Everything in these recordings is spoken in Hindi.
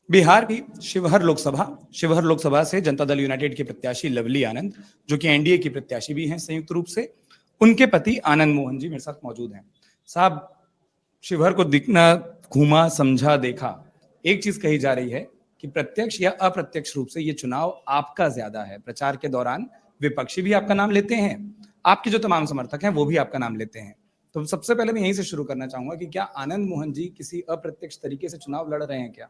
बिहार की शिवहर लोकसभा से जनता दल यूनाइटेड के प्रत्याशी लवली आनंद, जो कि एनडीए की प्रत्याशी भी हैं संयुक्त रूप से, उनके पति आनंद मोहन जी मेरे साथ मौजूद हैं। साहब, शिवहर को दिखना, घूमा, समझा, देखा, एक चीज कही जा रही है कि प्रत्यक्ष या अप्रत्यक्ष रूप से ये चुनाव आपका ज्यादा है। प्रचार के दौरान विपक्षी भी आपका नाम लेते हैं, आपके जो तमाम समर्थक हैं वो भी आपका नाम लेते हैं। तो सबसे पहले मैं यहीं से शुरू करना चाहूंगा कि क्या आनंद मोहन जी किसी अप्रत्यक्ष तरीके से चुनाव लड़ रहे हैं क्या?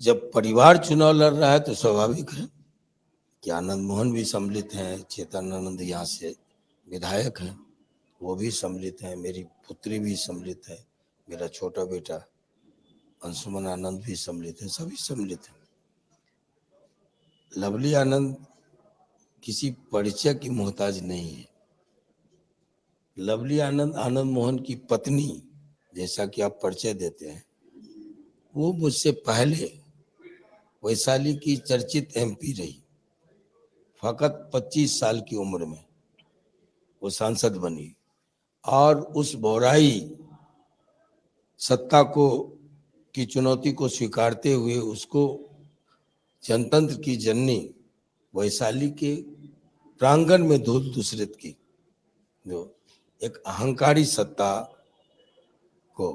जब परिवार चुनाव लड़ रहा है तो स्वाभाविक है कि आनंद मोहन भी सम्मिलित हैं, चेतनानंद यहाँ से विधायक हैं, वो भी सम्मिलित हैं, मेरी पुत्री भी सम्मिलित है, मेरा छोटा बेटा अंशुमन आनंद भी सम्मिलित है, सभी सम्मिलित हैं। लवली आनंद किसी परिचय की मोहताज नहीं है। लवली आनंद आनंद मोहन की पत्नी, जैसा कि आप परिचय देते हैं, वो मुझसे पहले वैशाली की चर्चित एमपी रही। फकत 25 साल की उम्र में वो सांसद बनी और उस बोराई सत्ता को की चुनौती को स्वीकारते हुए उसको जनतंत्र की जननी वैशाली के प्रांगण में धूल धूसरित की, जो एक अहंकारी सत्ता को,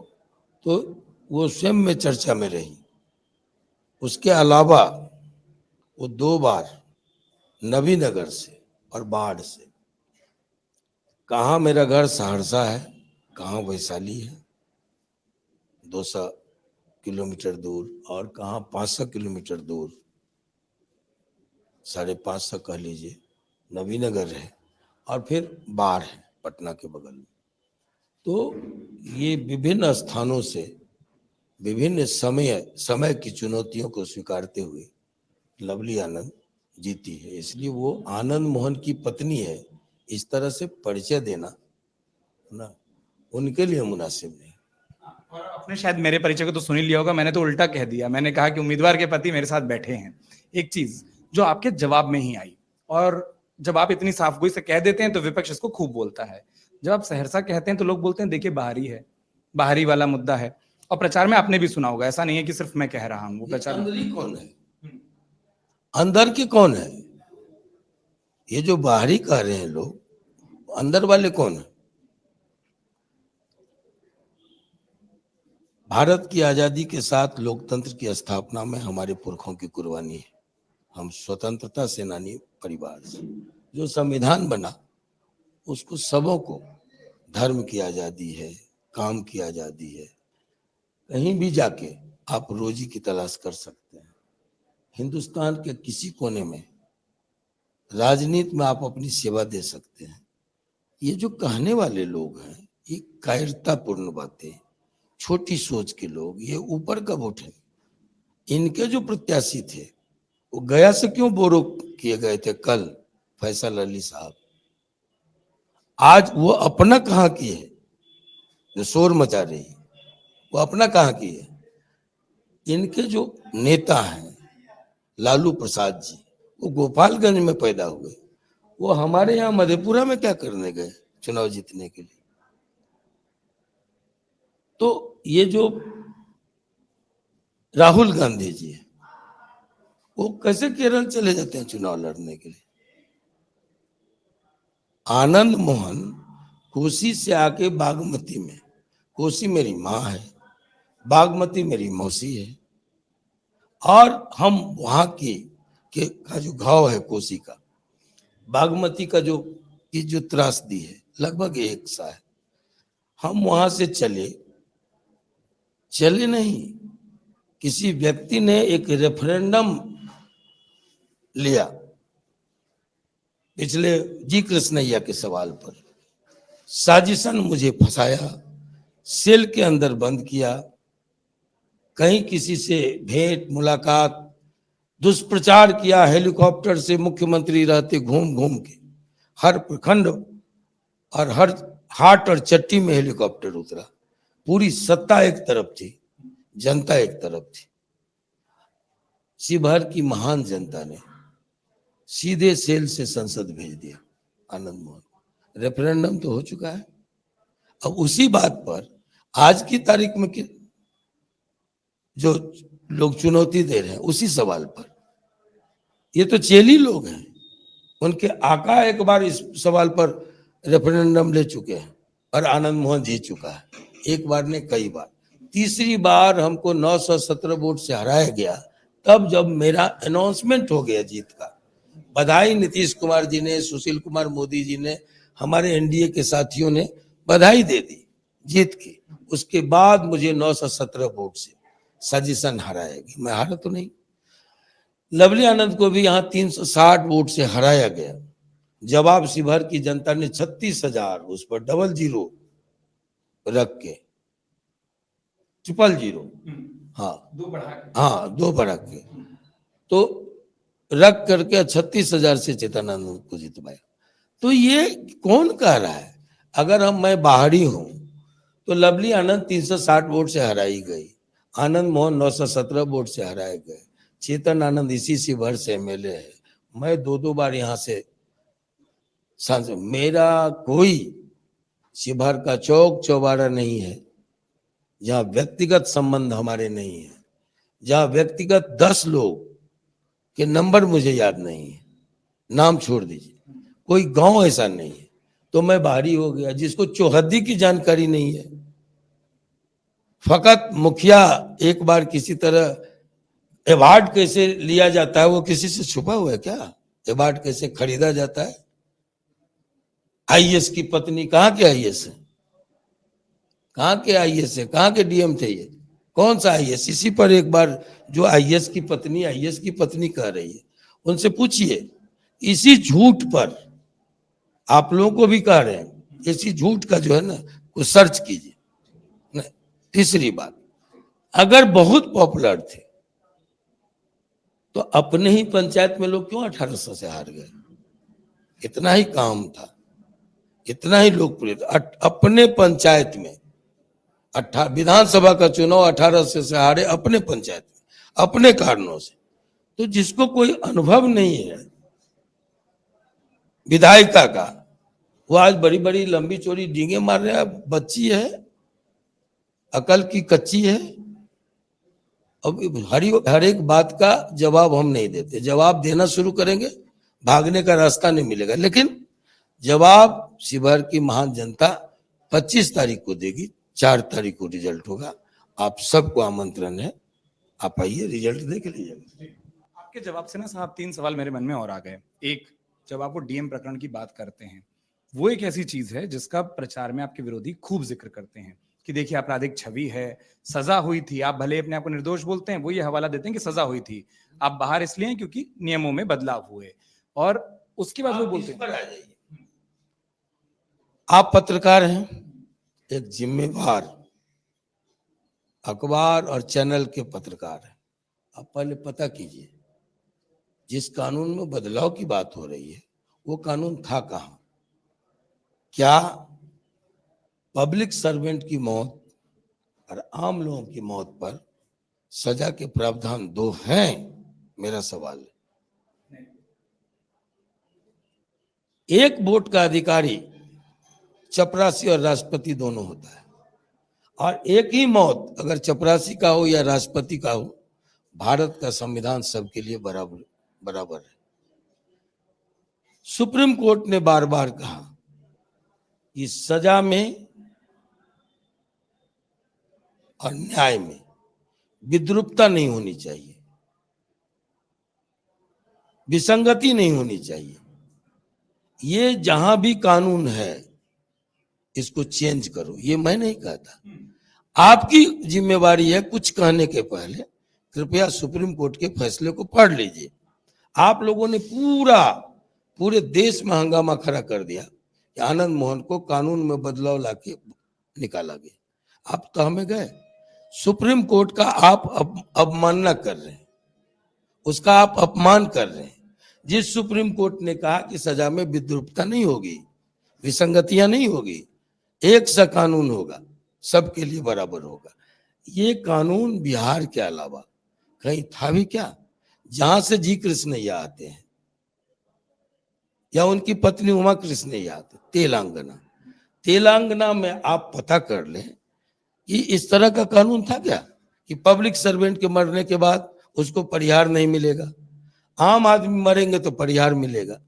तो वो स्वयं में चर्चा में रही। उसके अलावा वो 2 बार नबीनगर से और बाढ़ से, कहाँ मेरा घर सहरसा है, कहाँ वैशाली है 200 किलोमीटर दूर, और कहाँ 500 किलोमीटर दूर, 550 कह लीजिए, नबीनगर है, और फिर बाढ़ है पटना के बगल में। तो ये विभिन्न स्थानों से विभिन्न समय की चुनौतियों को स्वीकारते हुए लवली आनंद जीती है, इसलिए वो आनंद मोहन की पत्नी है। इस तरह से परिचय देना ना उनके लिए मुनासिब नहीं। और आपने शायद मेरे परिचय को तो सुन ही लिया होगा, मैंने तो उल्टा कह दिया। मैंने कहा कि उम्मीदवार के पति मेरे साथ बैठे हैं। एक चीज जो आपके जवाब में ही आई, और जब आप इतनी साफगोई से कह देते हैं तो विपक्ष इसको खूब बोलता है। जब आप सहरसा कहते हैं तो लोग बोलते हैं देखिए बाहरी है, बाहरी वाला मुद्दा है। और प्रचार में आपने भी सुना होगा, ऐसा नहीं है कि सिर्फ मैं कह रहा हूँ, वो प्रचार अंदर कौन है, अंदर की कौन है? ये जो बाहरी कह रहे हैं लोग, अंदर वाले कौन है? भारत की आजादी के साथ लोकतंत्र की स्थापना में हमारे पुरखों की कुर्बानी है। हम स्वतंत्रता सेनानी परिवार से, जो संविधान बना उसको सबों को धर्म की आजादी है, काम की आजादी है, कहीं भी जाके आप रोजी की तलाश कर सकते हैं। हिंदुस्तान के किसी कोने में राजनीति में आप अपनी सेवा दे सकते हैं। ये जो कहने वाले लोग हैं, ये कायरतापूर्ण बातें, छोटी सोच के लोग, ये ऊपर कब उठे? इनके जो प्रत्याशी थे वो गया से क्यों बोरो किए गए थे कल, फैसल अली साहब? आज वो अपना कहाँ की है जो शोर मचा रही है? वो अपना कहाँ की है? इनके जो नेता हैं लालू प्रसाद जी, वो गोपालगंज में पैदा हुए, वो हमारे यहाँ मधेपुरा में क्या करने गए चुनाव जीतने के लिए? तो ये जो राहुल गांधी जी है, वो कैसे केरल चले जाते हैं चुनाव लड़ने के लिए? आनंद मोहन कोसी से आके बागमती में, कोसी मेरी माँ है, बागमती मेरी मौसी है, और हम वहां के का जो घाव है कोसी का, बागमती का जो की जो त्रासदी है लगभग एक सा है। हम वहां से चले नहीं, किसी व्यक्ति ने एक रेफरेंडम लिया पिछले जी कृष्णैया के सवाल पर, साजिशन मुझे फंसाया, सेल के अंदर बंद किया, कहीं किसी से भेंट मुलाकात, दुष्प्रचार किया, हेलीकॉप्टर से मुख्यमंत्री रहते घूम घूम के हर प्रखंड और हर हाट और चट्टी में हेलीकॉप्टर उतरा। पूरी सत्ता एक तरफ थी, जनता एक तरफ थी। शिवहर की महान जनता ने सीधे सेल से संसद भेज दिया आनंद मोहन। रेफरेंडम तो हो चुका है। अब उसी बात पर आज की तारीख में जो लोग चुनौती दे रहे हैं उसी सवाल पर। ये तो चेली लोग हैं, उनके आका एक बार इस सवाल पर रेफरेंडम ले चुके हैं और आनंद मोहन जीत चुका है, एक बार ने कई बार। तीसरी बार हमको 917 वोट से हराया गया, तब जब मेरा अनाउंसमेंट हो गया जीत का। बधाई नीतीश कुमार जी ने, सुशील कुमार मोदी जी ने, हमारे एनडीए के साथियों ने बधाई दे दी जीत की। उसके बाद मुझे 917 वोट से सजेशन हराया गया, मैं हारा तो नहीं। लवली आनंद को भी यहाँ 360 वोट से हराया गया। जवाब शिवहर की जनता ने 36,000 उस पर 00 रख के 000, हाँ दो बढ़ा के तो रख करके 36,000 से चेतनानंद को जितवाया। तो ये कौन कह रहा है? अगर मैं बाहरी हूं तो लवली आनंद 360 वोट से हराई गई, आनंद मोहन 917 वोट से हराए गए, चेतन आनंद इसी शिवहर से एमएलए है, मैं 2 बार यहाँ से सांसद। मेरा कोई शिवहर का चौक चौबारा नहीं है जहाँ व्यक्तिगत संबंध हमारे नहीं है, जहाँ व्यक्तिगत 10 लोग के नंबर मुझे याद नहीं है, नाम छोड़ दीजिए, कोई गांव ऐसा नहीं है। तो मैं बाहरी हो गया, जिसको चौहद्दी की जानकारी नहीं है। फकत मुखिया एक बार किसी तरह अवार्ड कैसे लिया जाता है वो किसी से छुपा हुआ है क्या? अवार्ड कैसे खरीदा जाता है? आईएएस की पत्नी कहाँ के आईएएस है? कहाँ के आईएएस है? कहाँ के डीएम थे ये? कौन सा आईएएस? इसी पर एक बार जो आईएएस की पत्नी कह रही है, उनसे पूछिए। इसी झूठ पर आप लोगों को भी कह रहे हैं, इसी झूठ का जो है ना कुछ सर्च कीजिए। तीसरी बात, अगर बहुत पॉपुलर थे तो अपने ही पंचायत में लोग क्यों 1800 से हार गए? इतना ही काम था, इतना ही लोकप्रिय था। अपने पंचायत में विधानसभा का चुनाव 1800 से हारे अपने पंचायत में, अपने कारणों से। तो जिसको कोई अनुभव नहीं है विधायिका का, वो आज बड़ी बड़ी लंबी चौड़ी डींगे मार रहे हैं। बच्ची है, अकल की कच्ची है। अब हर एक बात का जवाब हम नहीं देते। जवाब देना शुरू करेंगे, भागने का रास्ता नहीं मिलेगा। लेकिन जवाब शिवहर की महान जनता 25 तारीख को देगी, 4 तारीख को रिजल्ट होगा। आप सबको आमंत्रण है, आप आइए, रिजल्ट देख लीजिएगा। आपके जवाब से ना साहब 3 सवाल मेरे मन में और आ गए। एक, जब आप वो डीएम प्रकरण की बात करते हैं, वो एक ऐसी चीज है जिसका प्रचार में आपके विरोधी खूब जिक्र करते हैं कि देखिए आपराधिक छवि है, सजा हुई थी। आप भले अपने आप को निर्दोष बोलते हैं, वो ये हवाला देते हैं कि सजा हुई थी, आप बाहर इसलिए हैं क्योंकि नियमों में बदलाव हुए। और उसके बाद वो बोलते हैं, आप पत्रकार हैं, एक जिम्मेवार अखबार और चैनल के पत्रकार हैं। आप पहले पता कीजिए, जिस कानून में बदलाव की बात हो रही है वो कानून था कहाँ? क्या पब्लिक सर्वेंट की मौत और आम लोगों की मौत पर सजा के प्रावधान 2 हैं? मेरा सवाल है। एक वोट का अधिकारी चपरासी और राष्ट्रपति दोनों होता है, और एक ही मौत अगर चपरासी का हो या राष्ट्रपति का हो, भारत का संविधान सबके लिए बराबर है। सुप्रीम कोर्ट ने बार बार कहा कि सजा में और न्याय में विद्रूपता नहीं होनी चाहिए, विसंगति नहीं होनी चाहिए। ये जहां भी कानून है इसको चेंज करो, ये मैं नहीं कहता। आपकी जिम्मेवारी है कुछ कहने के पहले कृपया सुप्रीम कोर्ट के फैसले को पढ़ लीजिए। आप लोगों ने पूरे देश में हंगामा खड़ा कर दिया कि आनंद मोहन को कानून में बदलाव लाके निकाला गया। आप तो हमें गए, सुप्रीम कोर्ट का आप अवमानना कर रहे हैं, उसका आप अपमान कर रहे हैं। जिस सुप्रीम कोर्ट ने कहा कि सजा में विद्रूपता नहीं होगी, विसंगतियां नहीं होगी, एक सा कानून होगा, सबके लिए बराबर होगा। ये कानून बिहार के अलावा कहीं था भी क्या? जहां से जी कृष्णैया आते हैं या उनकी पत्नी उमा कृष्णैया आते, तेलंगाना में आप पता कर लें कि इस तरह का कानून था क्या? कि पब्लिक सर्वेंट के मरने के बाद उसको परिहार नहीं मिलेगा, आम आदमी मरेंगे तो परिहार मिलेगा।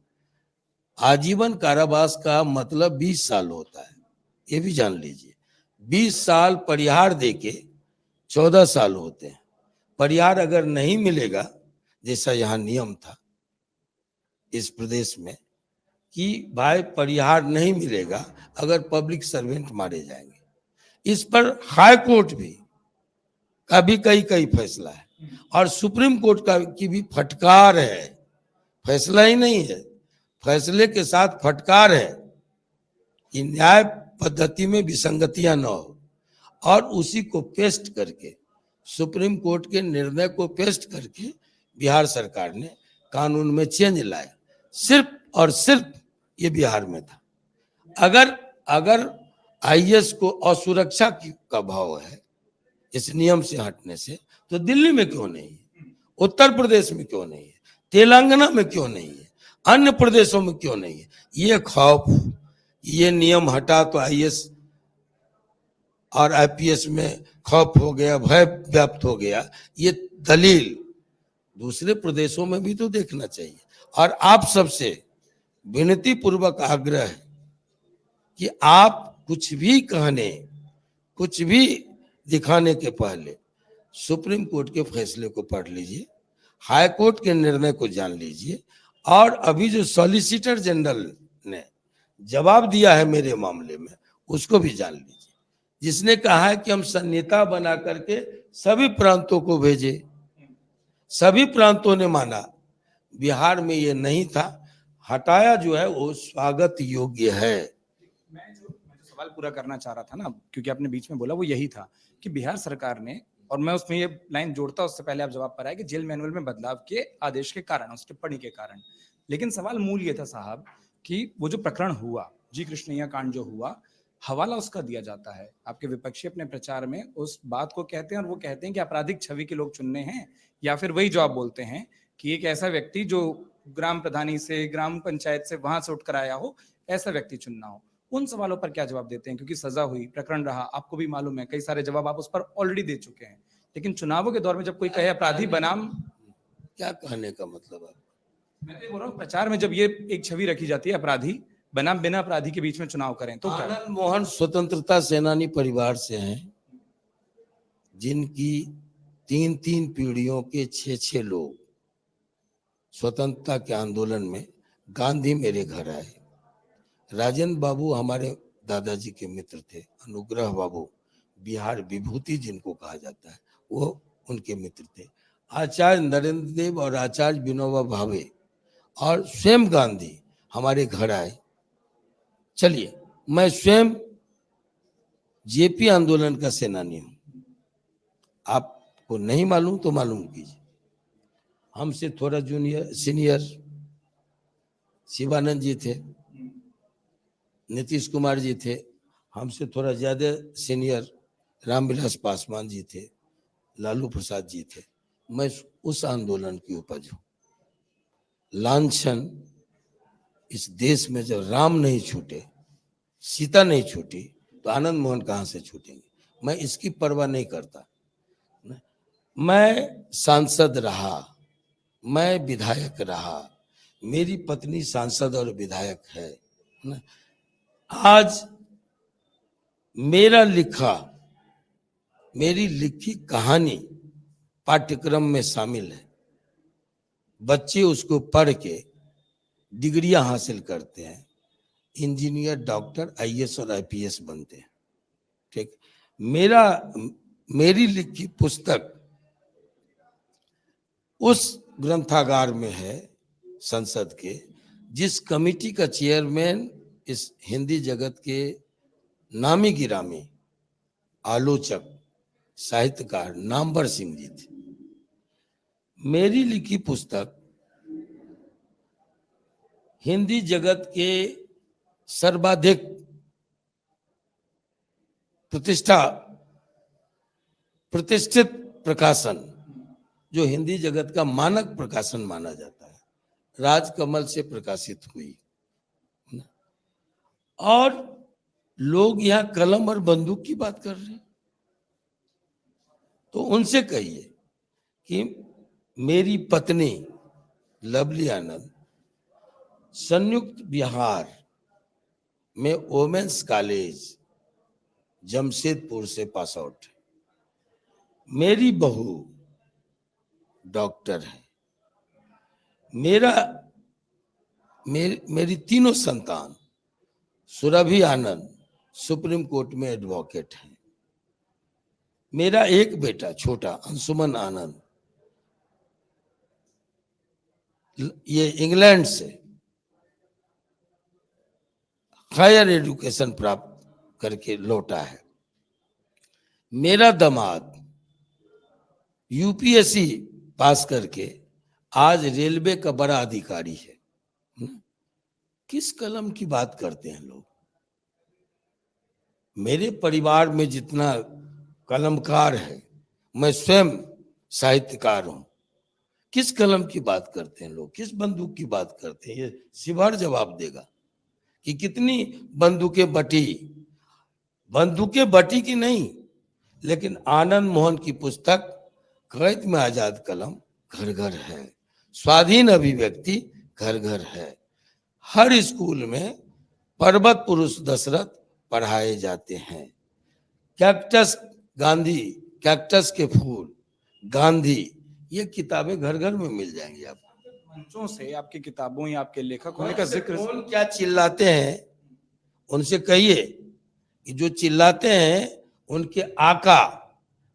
आजीवन कारावास का मतलब 20 साल होता है, ये भी जान लीजिए। 20 साल परिहार देके 14 साल होते हैं। परिहार अगर नहीं मिलेगा, जैसा यहाँ नियम था इस प्रदेश में कि भाई परिहार नहीं मिलेगा अगर पब्लिक सर्वेंट मारे जाएंगे, इस पर हाई कोर्ट भी का भी कई फैसला है और सुप्रीम कोर्ट का की भी फटकार है। फैसला ही नहीं है, फैसले के साथ फटकार है कि न्याय पद्धति में विसंगतियां न हो, और उसी को पेस्ट करके, सुप्रीम कोर्ट के निर्णय को पेस्ट करके बिहार सरकार ने कानून में चेंज लाया। सिर्फ और सिर्फ ये बिहार में था। अगर आईएएस को असुरक्षा का भाव है इस नियम से हटने से, तो दिल्ली में क्यों नहीं है, उत्तर प्रदेश में क्यों नहीं है, तेलंगाना में क्यों नहीं है, अन्य प्रदेशों में क्यों नहीं है? ये खौफ, ये नियम हटा तो आईएएस और आईपीएस में खौफ हो गया, भय व्याप्त हो गया, ये दलील दूसरे प्रदेशों में भी तो देखना चाहिए। और आप सबसे विनती पूर्वक आग्रह है कि आप कुछ भी कहने, कुछ भी दिखाने के पहले सुप्रीम कोर्ट के फैसले को पढ़ लीजिए, हाई कोर्ट के निर्णय को जान लीजिए, और अभी जो सॉलिसिटर जनरल ने जवाब दिया है मेरे मामले में उसको भी जान लीजिए, जिसने कहा है कि हम संहिता बना करके सभी प्रांतों को भेजे। सभी प्रांतों ने माना, बिहार में ये नहीं था, हटाया जो है वो स्वागत योग्य है। मैं जो सवाल पूरा करना चाह रहा था ना, क्योंकि आपने बीच में बोला, वो यही था कि बिहार सरकार ने, और मैं उसमें ये लाइन जोड़ता उससे पहले आप जवाब पर आए कि जेल मैनुअल में बदलाव के आदेश के कारण, उस टिप्पणी के कारण। लेकिन सवाल मूल ये था साहब कि वो जो प्रकरण हुआ, जी कृष्णैया कांड जो हुआ, हवाला उसका दिया जाता है। आपके विपक्षी अपने प्रचार में उस बात को कहते हैं, और वो कहते हैं कि आपराधिक छवि के लोग चुनने हैं, या फिर वही जो आप बोलते हैं कि एक ऐसा व्यक्ति जो ग्राम प्रधानी से, ग्राम पंचायत से, वहां से उठकर आया हो, ऐसा व्यक्ति चुनना हो। उन सवालों पर क्या जवाब देते हैं? क्योंकि सजा हुई, प्रकरण रहा, आपको भी मालूम है, कई सारे जवाब आप उस पर ऑलरेडी दे चुके हैं। लेकिन चुनावों के दौर में जब कोई कहे अपराधी बनाम, क्या कहने का मतलब है? मैं तो बोल रहा हूँ प्रचार में जब ये एक छवि रखी जाती है अपराधी बनाम बिना अपराधी के बीच में चुनाव करें, तो क्या? आनंद मोहन स्वतंत्रता सेनानी परिवार से हैं, जिनकी 3 पीढ़ियों के 6 लोग स्वतंत्रता के आंदोलन में, गांधी मेरे घर आए, राजेंद्र बाबू हमारे दादाजी के मित्र थे, अनुग्रह बाबू बिहार विभूति जिनको कहा जाता है वो उनके मित्र थे, आचार्य नरेंद्र देव और आचार्य विनोबा भावे और स्वयं गांधी हमारे घर आए। चलिए, मैं स्वयं जेपी आंदोलन का सेनानी हूं, आपको नहीं मालूम तो मालूम कीजिए। हमसे थोड़ा सीनियर शिवानंद जी थे, नीतीश कुमार जी थे, हमसे थोड़ा ज्यादा सीनियर रामविलास पासवान जी थे, लालू प्रसाद जी थे। मैं उस आंदोलन की उपज हूं। लांछन इस देश में जब राम नहीं छूटे, सीता नहीं छूटी, तो आनंद मोहन कहां से छूटेंगे? मैं इसकी परवाह नहीं करता। मैं सांसद रहा, मैं विधायक रहा, मेरी पत्नी सांसद और विधायक है ना। आज मेरी लिखी कहानी पाठ्यक्रम में शामिल है। बच्चे उसको पढ़ के डिग्रियां हासिल करते हैं, इंजीनियर, डॉक्टर, आईएएस और आईपीएस बनते हैं। ठीक, मेरी लिखी पुस्तक उस ग्रंथागार में है संसद के, जिस कमेटी का चेयरमैन इस हिंदी जगत के नामी गिरामी आलोचक, साहित्यकार नामवर सिंह जी थे। मेरी लिखी पुस्तक हिंदी जगत के सर्वाधिक प्रतिष्ठित प्रकाशन, जो हिंदी जगत का मानक प्रकाशन माना जाता है, राजकमल से प्रकाशित हुई। और लोग यहाँ कलम और बंदूक की बात कर रहे हैं, तो उनसे कहिए कि मेरी पत्नी लवली आनंद संयुक्त बिहार में वोमेन्स कॉलेज जमशेदपुर से पास आउट है। मेरी बहू डॉक्टर है। मेरी तीनों संतान सुरभि आनंद सुप्रीम कोर्ट में एडवोकेट है। मेरा एक बेटा छोटा अंशुमन आनंद ये इंग्लैंड से हायर एजुकेशन प्राप्त करके लौटा है। मेरा दामाद यूपीएससी पास करके आज रेलवे का बड़ा अधिकारी है। किस कलम की बात करते हैं लोग? मेरे परिवार में जितना कलमकार है, मैं स्वयं साहित्यकार हूं। किस कलम की बात करते हैं लोग? किस बंदूक की बात करते हैं? ये शिवहर जवाब देगा कि कितनी बंदूकें बटी। बंदूकें बटी की नहीं, लेकिन आनंद मोहन की पुस्तक कैद में आजाद कलम घर घर है। स्वाधीन अभिव्यक्ति घर घर है। हर स्कूल में पर्वत पुरुष दशरथ पढ़ाए जाते हैं। कैक्टस गांधी, कैक्टस के फूल गांधी, ये किताबें घर घर में मिल जाएंगी आपको। मंचों से आपकी किताबों या आपके लेखक होने का जिक्र कौन क्या चिल्लाते हैं उनसे कहिए कि जो चिल्लाते हैं उनके आका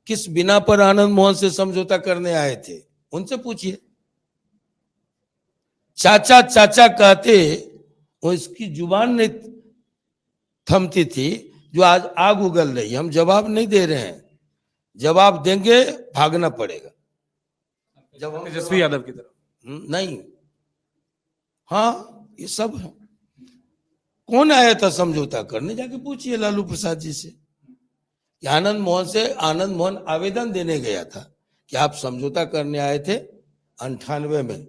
किस बिना पर आनंद मोहन से समझौता करने आए थे, उनसे पूछिए। चाचा चाचा कहते उसकी जुबान नहीं थमती थी, जो आज आग उगल रही। हम जवाब नहीं दे रहे हैं, जवाब देंगे भागना पड़ेगा। जब हम तेजस्वी यादव की तरफ नहीं, हाँ ये सब है। कौन आया था समझौता करने? जाके पूछिए लालू प्रसाद जी से कि आनंद मोहन आवेदन देने गया था कि आप समझौता करने आए थे 98 में,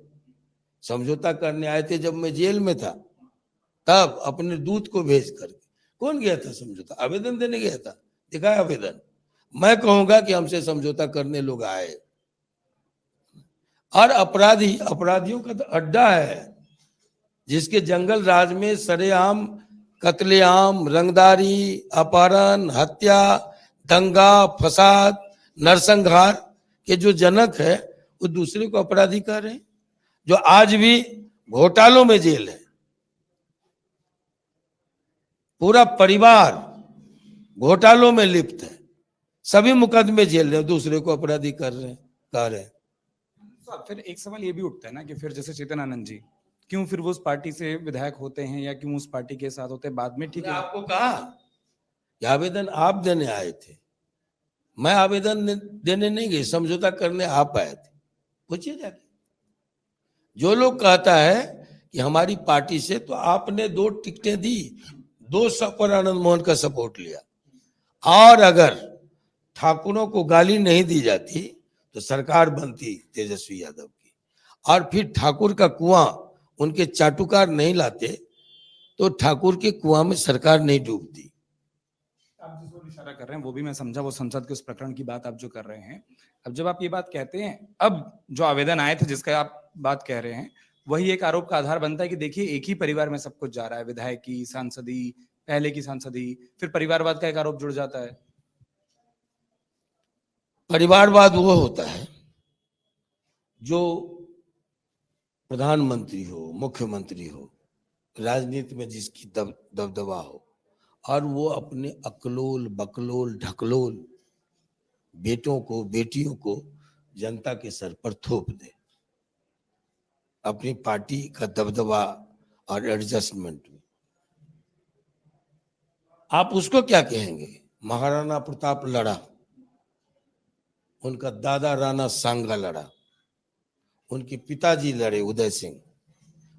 समझौता करने आए थे जब मैं जेल में था, तब अपने दूत को भेज करके। कौन गया था समझौता? आवेदन देने गया था। दिखाया आवेदन? मैं कहूंगा कि हमसे समझौता करने लोग आए। और अपराधियों का तो अड्डा है, जिसके जंगल राज में सरेआम कत्लेआम, रंगदारी, अपहरण, हत्या, दंगा, फसाद, नरसंहार के जो जनक है, वो दूसरे को अपराधी कह रहे हैं, जो आज भी घोटालों में जेल है। पूरा परिवार घोटालों में लिप्त है, सभी मुकदमे झेल रहे हैं, दूसरे को अपराधी कर रहे हैं, कह रहे हैं। फिर एक सवाल ये भी उठता है ना कि फिर जैसे चेतन आनंद जी क्यों फिर वो उस पार्टी से विधायक होते हैं या क्यों उस पार्टी के साथ होते हैं बाद में? ठीक है, आपको कहा कि आवेदन आप देने आए थे, मैं आवेदन देने नहीं गई, समझौता करने आप आए थे। पूछिए जाके। जो लोग कहता है कि हमारी पार्टी से, तो आपने 2 टिकटें दी, 2 पर आनंद मोहन का सपोर्ट लिया। और अगर ठाकुरों को गाली नहीं दी जाती तो सरकार बनती तेजस्वी यादव की, और फिर ठाकुर का कुआं उनके चाटुकार नहीं लाते तो ठाकुर के कुआं में सरकार नहीं डूबती। आप जिस ओर इशारा कर रहे हैं वो भी मैं समझा, वो संसद के उस प्रकरण की बात आप जो कर रहे हैं। अब जब आप ये बात कहते हैं, अब जो आवेदन आए थे जिसका आप बात कह रहे हैं, वही एक आरोप का आधार बनता है कि देखिए एक ही परिवार में सब कुछ जा रहा है, विधायकी, सांसदी, पहले की सांसदी, फिर परिवारवाद का एक आरोप जुड़ जाता है। परिवारवाद वो होता है जो प्रधानमंत्री हो, मुख्यमंत्री हो, राजनीति में जिसकी दबदबा हो, और वो अपने अकलोल बकलोल ढकलोल बेटों को बेटियों को जनता के सर पर थोप दे, अपनी पार्टी का दबदबा और एडजस्टमेंट में। आप उसको क्या कहेंगे? महाराणा प्रताप लड़ा, उनका दादा राणा सांगा लड़ा, उनके पिताजी लड़े उदय सिंह,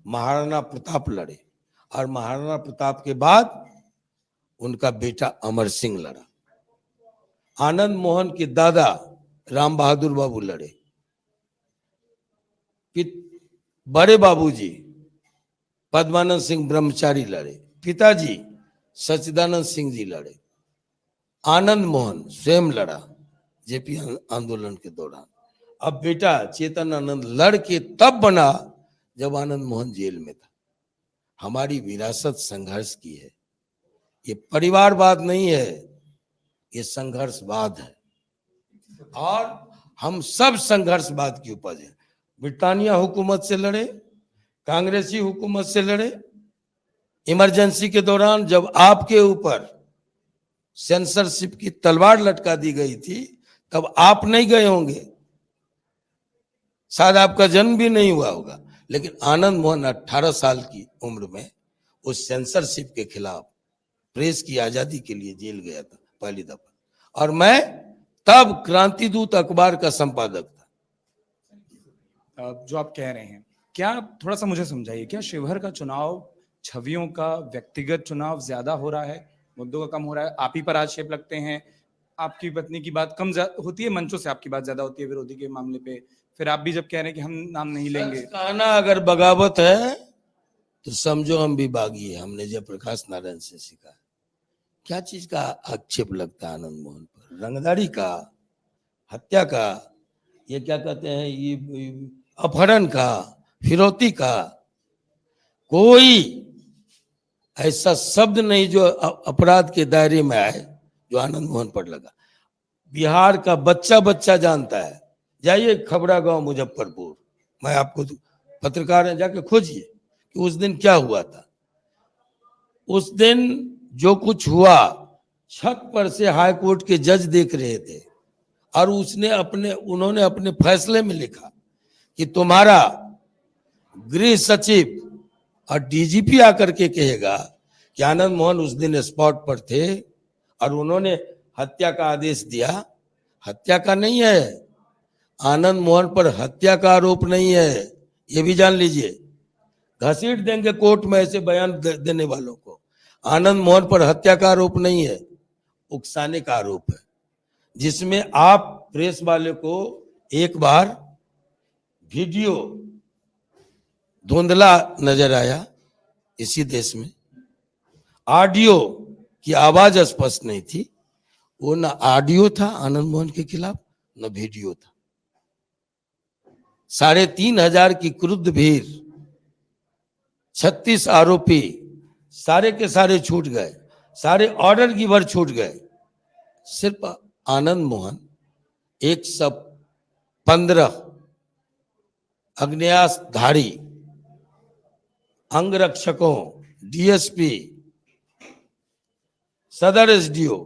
महाराणा प्रताप लड़े, और महाराणा प्रताप के बाद उनका बेटा अमर सिंह लड़ा। आनंद मोहन के दादा राम बहादुर बाबू लड़े, बड़े बाबूजी पद्मानंद सिंह ब्रह्मचारी लड़े, पिताजी सच्चिदानंद सिंह जी लड़े, आनंद मोहन स्वयं लड़ा, जेपी आंदोलन के दौरान। अब बेटा चेतन आनंद लड़ के तब बना जब आनंद मोहन जेल में था। हमारी विरासत संघर्ष की है, ये परिवारवाद नहीं है, ये संघर्षवाद है, और हम सब संघर्षवाद की उपज है। ब्रिटानिया हुकूमत से लड़े, कांग्रेसी हुकूमत से लड़े, इमरजेंसी के दौरान जब आपके ऊपर सेंसरशिप की तलवार लटका दी गई थी तब आप नहीं गए होंगे, शायद आपका जन्म भी नहीं हुआ होगा, लेकिन आनंद मोहन 18 साल की उम्र में उस सेंसरशिप के खिलाफ प्रेस की आजादी के लिए जेल गया था पहली दफा, और मैं तब क्रांतिदूत अखबार का संपादक था। जो आप कह रहे हैं, क्या थोड़ा सा मुझे समझाइए, क्या शिवहर का चुनाव छवियों का व्यक्तिगत चुनाव ज्यादा हो रहा है, मुद्दों का कम हो रहा है? आप ही पर आक्षेप लगते हैं, आपकी पत्नी की बात कम होती है, मंचों से आपकी बात ज्यादा होती है विरोधी के मामले पे, फिर आप भी जब कह रहे हैं कि हम नाम नहीं लेंगे। कहना अगर बगावत है तो समझो हम भी बागी है, हमने जयप्रकाश नारायण से सीखा। क्या चीज का आक्षेप लगता है आनंद मोहन पर? रंगदारी का, हत्या का, ये क्या कहते हैं, ये अपहरण का, फिरौती का? कोई ऐसा शब्द नहीं जो अपराध के दायरे में आए जो आनंद मोहन पर लगा। बिहार का बच्चा बच्चा जानता है, जाइए खबरा गांव मुजफ्फरपुर, मैं आपको पत्रकार हैं, जाके खोजिए कि उस दिन क्या हुआ था। उस दिन जो कुछ हुआ, छत पर से हाई कोर्ट के जज देख रहे थे, और उन्होंने अपने फैसले में लिखा कि तुम्हारा गृह सचिव और डीजीपी आकर के कहेगा कि आनंद मोहन उस दिन स्पॉट पर थे और उन्होंने हत्या का आदेश दिया। हत्या का नहीं है, आनंद मोहन पर हत्या का आरोप नहीं है, ये भी जान लीजिए। घसीट देंगे कोर्ट में ऐसे बयान देने वालों को। आनंद मोहन पर हत्या का आरोप नहीं है, उकसाने का आरोप है, जिसमें आप प्रेस वाले को एक बार वीडियो धुंधला नजर आया इसी देश में, ऑडियो की आवाज स्पष्ट नहीं थी, वो ना ऑडियो था आनंद मोहन के खिलाफ न वीडियो था। 3,500 की क्रुद्ध भीड़, 36 आरोपी, सारे के सारे छूट गए, सारे ऑर्डर गिवर छूट गए, सिर्फ आनंद मोहन 115 अग्न्यास्त्रधारी अंगरक्षकों, डीएसपी, सदर एसडीओ,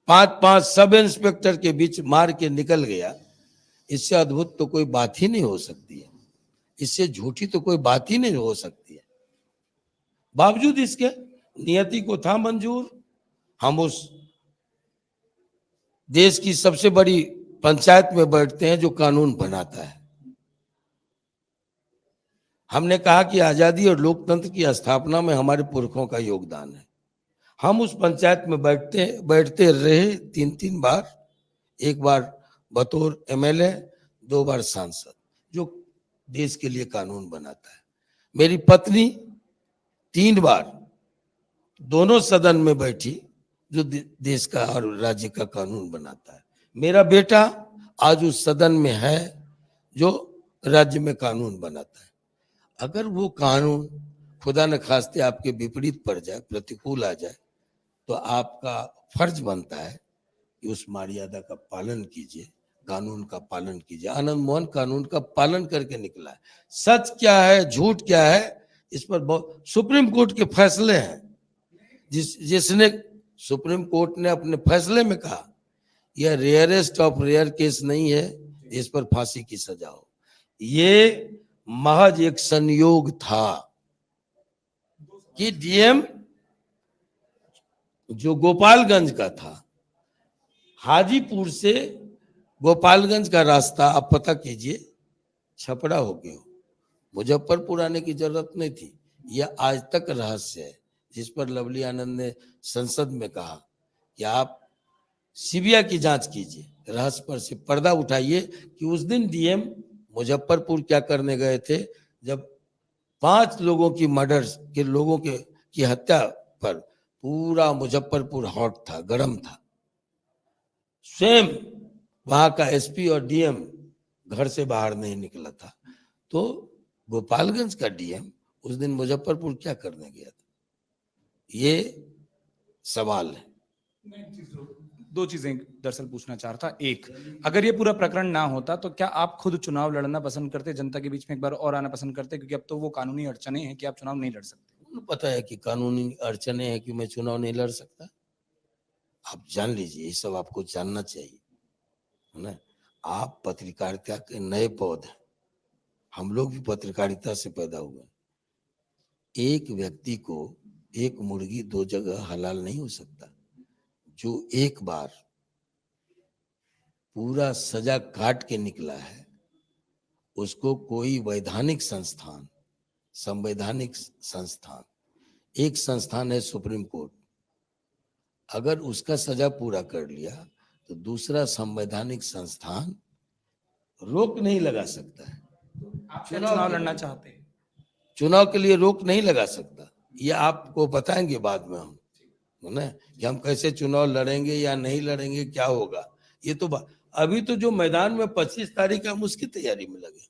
5-5 सब इंस्पेक्टर के बीच मार के निकल गया। इससे अद्भुत तो कोई बात ही नहीं हो सकती है, इससे झूठी तो कोई बात ही नहीं हो सकती है। बावजूद इसके नियति को था मंजूर, हम उस देश की सबसे बड़ी पंचायत में बैठते हैं जो कानून बनाता है। हमने कहा कि आजादी और लोकतंत्र की स्थापना में हमारे पुरखों का योगदान है। हम उस पंचायत में बैठते रहे 3-3 बार, एक बार बतौर एमएलए, 2 बार सांसद, जो देश के लिए कानून बनाता है। मेरी पत्नी 3 बार दोनों सदन में बैठी, जो देश का और राज्य का कानून बनाता है। मेरा बेटा आज उस सदन में है जो राज्य में कानून बनाता है। अगर वो कानून खुदा न खास्ते आपके विपरीत पड़ जाए, प्रतिकूल आ जाए, तो आपका फर्ज बनता है कि उस मर्यादा का पालन कीजिए, कानून का पालन कीजिए। आनंद मोहन कानून का पालन करके निकला है। सच क्या है, झूठ क्या है, इस पर बहुत सुप्रीम कोर्ट के फैसले हैं। जिसने सुप्रीम कोर्ट ने अपने फैसले में कहा यह रेयरेस्ट ऑफ रेयर केस नहीं है इस पर फांसी की सजा हो, ये महज एक संयोग था कि डीएम जो गोपालगंज का था, हाजीपुर से गोपालगंज का रास्ता आप पता कीजिए, छपरा हो गया, मुजफ्फरपुर आने की जरूरत नहीं थी। यह आज तक रहस्य है, जिस पर लवली आनंद ने संसद में कहा कि आप सीबीआई की जांच कीजिए, रहस्य पर से पर्दा उठाइए कि उस दिन डीएम मुजफ्फरपुर क्या करने गए थे, जब 5 लोगों की मर्डर के लोगों की हत्या पर पूरा मुजफ्फरपुर हॉट था, गर्म था। स्वयं वहां का एसपी और डीएम घर से बाहर नहीं निकला था, तो गोपालगंज का डीएम उस दिन मुजफ्फरपुर क्या करने गया था, ये सवाल है। दो चीजें दरअसल पूछना चाह रहा था। एक, अगर ये पूरा प्रकरण ना होता तो क्या आप खुद चुनाव लड़ना पसंद करते, जनता के बीच में एक बार और आना पसंद करते, क्योंकि अब तो वो कानूनी अड़चने हैं कि आप चुनाव नहीं लड़ सकते। उन्हें पता है कि कानूनी अड़चने हैं कि मैं चुनाव नहीं लड़ सकता। आप जान लीजिए, ये सब आपको जानना चाहिए, है ना। आप पत्रकारिता के नए पौध हैं, हम लोग भी पत्रकारिता से पैदा हुए। एक व्यक्ति को एक मुर्गी दो जगह हलाल नहीं हो सकता। जो एक बार पूरा सजा काट के निकला है, उसको कोई वैधानिक संस्थान, संवैधानिक संस्थान, एक संस्थान है सुप्रीम कोर्ट, अगर उसका सजा पूरा कर लिया तो दूसरा संवैधानिक संस्थान रोक नहीं लगा सकता है। आप चुनाव लड़ना चाहते हैं? चुनाव के लिए रोक नहीं लगा सकता। ये आपको बताएंगे बाद में हम, है ना, कि हम कैसे चुनाव लड़ेंगे या नहीं लड़ेंगे, क्या होगा। ये तो अभी तो जो मैदान में 25 तारीख हम उसकी तैयारी में लगे।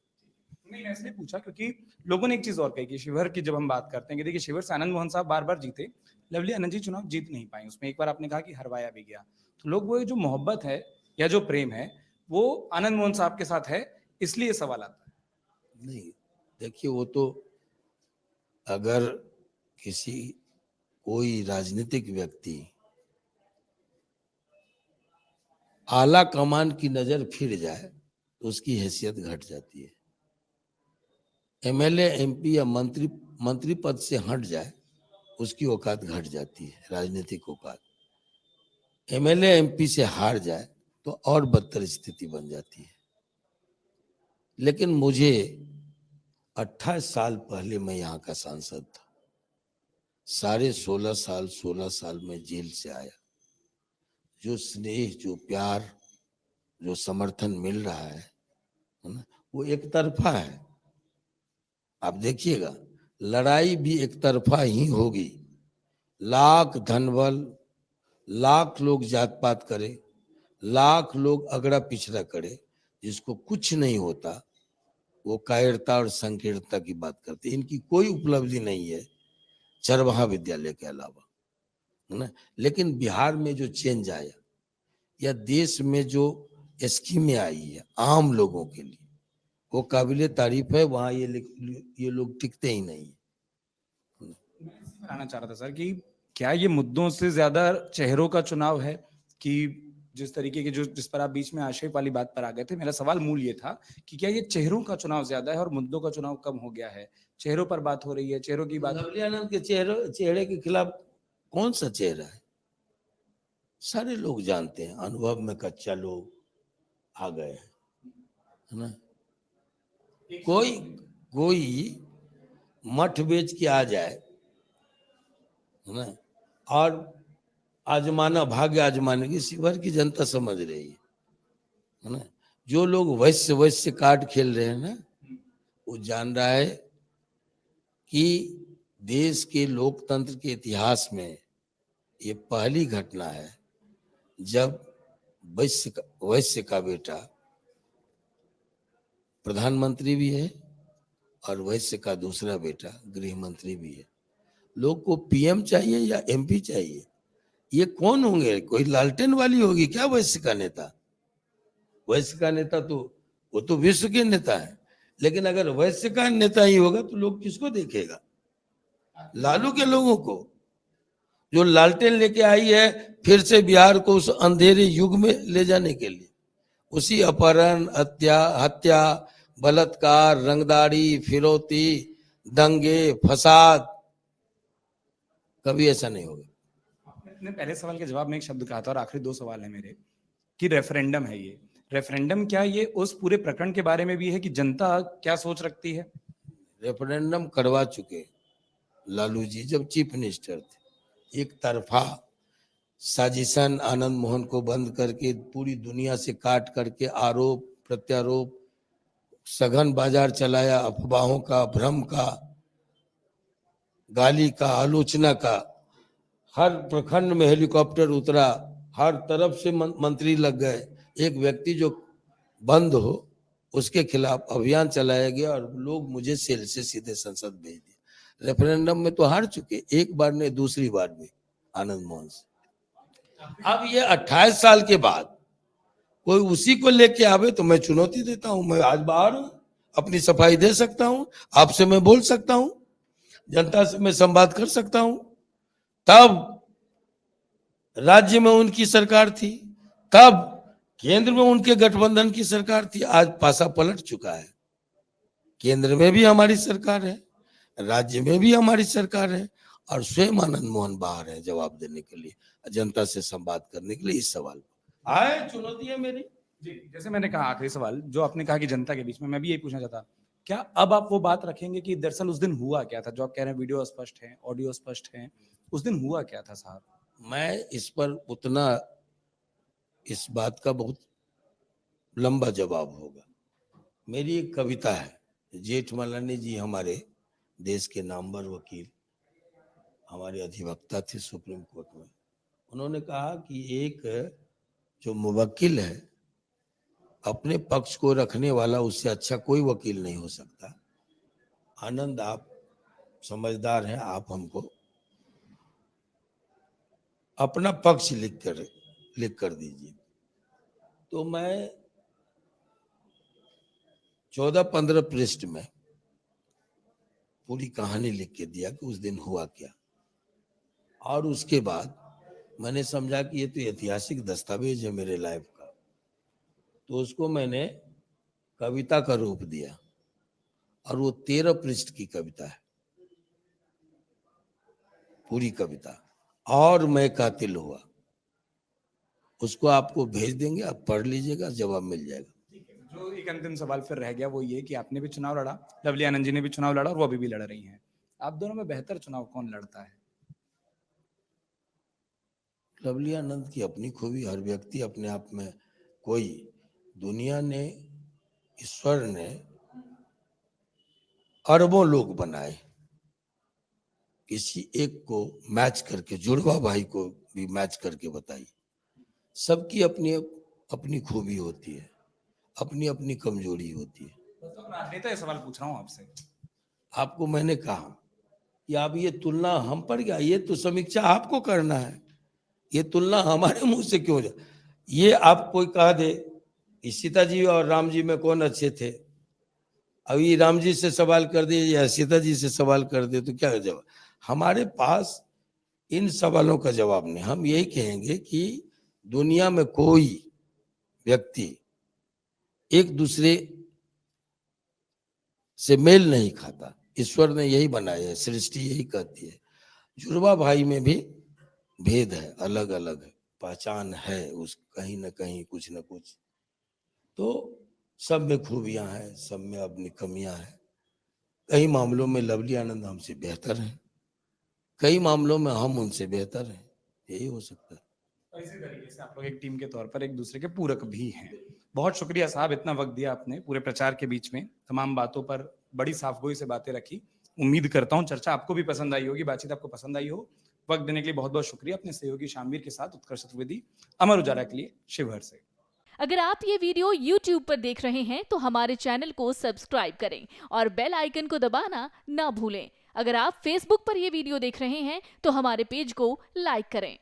नहीं, मैं इसलिए पूछा क्योंकि लोगों ने एक चीज और कही कि शिवहर की जब हम बात करते हैं कि देखिए शिवहर से आनंद मोहन साहब बार बार जीते, लवली आनंद जी चुनाव जीत नहीं पाए, उसमें एक बार आपने कहा कि हरवाया भी गया, तो लोग वो जो मोहब्बत है या जो प्रेम है वो आनंद मोहन साहब के साथ है, इसलिए सवाल आता है। नहीं, देखिए, वो तो अगर किसी कोई राजनीतिक व्यक्ति आला कमान की नजर फिर जाए तो उसकी हैसियत घट जाती है। एमएलए एमपी या मंत्री पद से हट जाए उसकी औकात घट जाती है, राजनीतिक औकात। एमएलए एमपी से हार जाए तो और बदतर स्थिति बन जाती है। लेकिन मुझे 28 साल पहले मैं यहाँ का सांसद था, साढ़े 16 साल में जेल से आया। जो स्नेह, जो प्यार, जो समर्थन मिल रहा है ना, वो एक तरफा है। आप देखिएगा, लड़ाई भी एक तरफा ही होगी। लाख धनबल, लाख लोग जात पात करे, लाख लोग अगड़ा पिछड़ा करे, जिसको कुछ नहीं होता वो कायरता और संकीर्णता की बात करते। इनकी कोई उपलब्धि नहीं है चरवाहा विद्यालय के अलावा, है ना। लेकिन बिहार में जो चेंज आया या देश में जो स्कीमें आई है आम लोगों के लिए, वो काबिले तारीफ है। वहां ये लोग टिकते ही नहीं। आना चाह रहा था सर कि क्या ये मुद्दों से ज्यादा चेहरों का चुनाव है, कि जिस तरीके के जिस पर आप बीच में आशय वाली बात पर आ गए थे, मेरा सवाल मूल ये था कि क्या ये चेहरों का चुनाव ज्यादा है और मुद्दों का चुनाव कम हो गया है, चेहरों पर बात हो रही है, चेहरों की बात। लवली आनंद के चेहरे के खिलाफ कौन सा चेहरा है? सारे लोग जानते हैं, अनुभव में कच्चा लोग आ गए हैं, है ना। कोई मठ बेच के आ जाए, है ना, और आजमाना, भाग्य आजमाने की शिवहर की जनता समझ रही है ना। जो लोग वैश्य कार्ड खेल रहे हैं ना, वो जान रहा है कि देश के लोकतंत्र के इतिहास में ये पहली घटना है जब वैश्य का बेटा प्रधानमंत्री भी है और वैश्य का दूसरा बेटा गृह मंत्री भी है। लोग को पीएम चाहिए या एमपी चाहिए? ये कौन होंगे? कोई लालटेन वाली होगी क्या वैश्य का नेता? वैश्य का नेता तो वो तो विश्व के नेता है, लेकिन अगर वैश्य का नेता ही होगा तो लोग किसको देखेगा? लालू के लोगों को, जो लालटेन लेके आई है फिर से बिहार को उस अंधेरे युग में ले जाने के लिए। उसी अपहरण, हत्या, बलात्कार, रंगदारी, फिरौती, दंगे, फसाद, कभी ऐसा नहीं होगा। आपने पहले सवाल के जवाब में एक शब्द कहा था और आखिरी दो सवाल है मेरे, कि रेफरेंडम है ये रेफरेंडम, क्या ये उस पूरे प्रकरण के बारे में भी है कि जनता क्या सोच रखती है? रेफरेंडम करवा चुके लालू जी जब चीफ मिनिस्टर थे। एक तरफा साजिशन आनंद मोहन को बंद करके पूरी दुनिया से काट करके आरोप प्रत्यारोप, सघन बाजार चलाया, अफवाहों का, भ्रम का, गाली का, आलोचना का। हर प्रखंड में हेलीकॉप्टर उतरा, हर तरफ से मंत्री लग गए। एक व्यक्ति जो बंद हो उसके खिलाफ अभियान चलाया गया और लोग मुझे सेल से सीधे संसद भेज दिए। रेफरेंडम में तो हार चुके, एक बार नहीं दूसरी बार भी आनंद मोहन से। अब ये 28 साल के बाद कोई उसी को लेके आवे तो मैं चुनौती देता हूं। मैं आज बाहर हूं, अपनी सफाई दे सकता हूं, आपसे मैं बोल सकता हूं, जनता से मैं संवाद कर सकता हूं। तब राज्य में उनकी सरकार थी, तब केंद्र में उनके गठबंधन की सरकार थी। आज पासा पलट चुका है, केंद्र में भी हमारी सरकार है, राज्य में भी हमारी सरकार है और स्वयं आनंद मोहन बाहर है जवाब देने के लिए, जनता से संवाद करने के लिए। इस सवाल पर आए, चुनौती है मेरी। जी, जैसे मैंने कहा आखिरी सवाल जो आपने कहा कि जनता के बीच में, मैं भी यही पूछना चाहता, क्या अब आप वो बात रखेंगे कि दरअसल उस दिन हुआ क्या था? जो आप कह रहे हैं वीडियो स्पष्ट है, ऑडियो स्पष्ट है, उस दिन हुआ क्या था साहब? मैं इस पर उतना, इस बात का बहुत लंबा जवाब होगा। मेरी एक कविता है, जेठमलानी जी हमारे देश के नामवर वकील, हमारे अधिवक्ता थे सुप्रीम कोर्ट में। उन्होंने कहा कि एक जो मुवक्किल है, अपने पक्ष को रखने वाला, उससे अच्छा कोई वकील नहीं हो सकता। आनंद, आप समझदार हैं, आप हमको अपना पक्ष लिख कर दीजिए। तो मैं 14-15 पृष्ठ में पूरी कहानी लिख के दिया कि उस दिन हुआ क्या। और उसके बाद मैंने समझा कि ये तो ऐतिहासिक दस्तावेज है मेरे लाइफ का, तो उसको मैंने कविता का रूप दिया और वो 13 पृष्ठ की कविता है, पूरी कविता। और मैं कातिल हुआ, उसको आपको भेज देंगे, आप पढ़ लीजिएगा, जवाब मिल जाएगा। जो एक अंतिम सवाल फिर रह गया वो ये कि आपने भी चुनाव लड़ा, लवली आनंद जी ने भी चुनाव लड़ा और वो अभी भी लड़ रही हैं। आप दोनों में बेहतर चुनाव कौन लड़ता है? लवली आनंद की अपनी खूबी, हर व्यक्ति अपने आप में, कोई दुनिया ने, ईश्वर ने अरबों लोग बनाए, किसी एक को मैच करके, जुड़वा भाई को भी मैच करके बताई। सबकी अपनी अपनी खूबी होती है, अपनी अपनी कमजोरी होती है। तो राजनेता ये सवाल पूछ रहा हूँ आपसे। आपको मैंने कहा कि आप ये तुलना हम पर क्या, ये तो समीक्षा आपको करना है, ये तुलना हमारे मुंह से क्यों जाए? ये आप कोई कह दे कि सीता जी और राम जी में कौन अच्छे थे, अभी राम जी से सवाल कर दे या सीता जी से सवाल कर दे, तो क्या जवाब? हमारे पास इन सवालों का जवाब नहीं। हम यही कहेंगे कि दुनिया में कोई व्यक्ति एक दूसरे से मेल नहीं खाता, ईश्वर ने यही बनाया है, सृष्टि यही कहती है। जुड़वा भाई में भी भेद है, अलग अलग है, पहचान है उस कहीं ना कहीं कुछ ना कुछ। तो सब में खूबियां हैं, सब में अपनी कमियां हैं। कई मामलों में लवली आनंद हमसे बेहतर है, कई मामलों में हम उनसे बेहतर हैं, यही हो सकता है। तो इसी तरीके से आप लोग एक टीम के तौर पर एक दूसरे के पूरक भी हैं। बहुत शुक्रिया साहब, इतना वक्त दिया आपने पूरे प्रचार के बीच में, तमाम बातों पर बड़ी साफगोई से बातें रखी। उम्मीद करता हूँ चर्चा आपको भी पसंद आई होगी, बातचीत आपको पसंद आई हो। वक्त देने के लिए बहुत बहुत शुक्रिया। अपने सहयोगी शामवीर के साथ उत्कर्ष चतुर्वेदी, अमर उजाला के लिए शिवहर से। अगर आप ये वीडियो YouTube पर देख रहे हैं तो हमारे चैनल को सब्सक्राइब करें और बेल आइकन को दबाना ना भूलें। अगर आप Facebook पर ये वीडियो देख रहे हैं तो हमारे पेज को लाइक करें।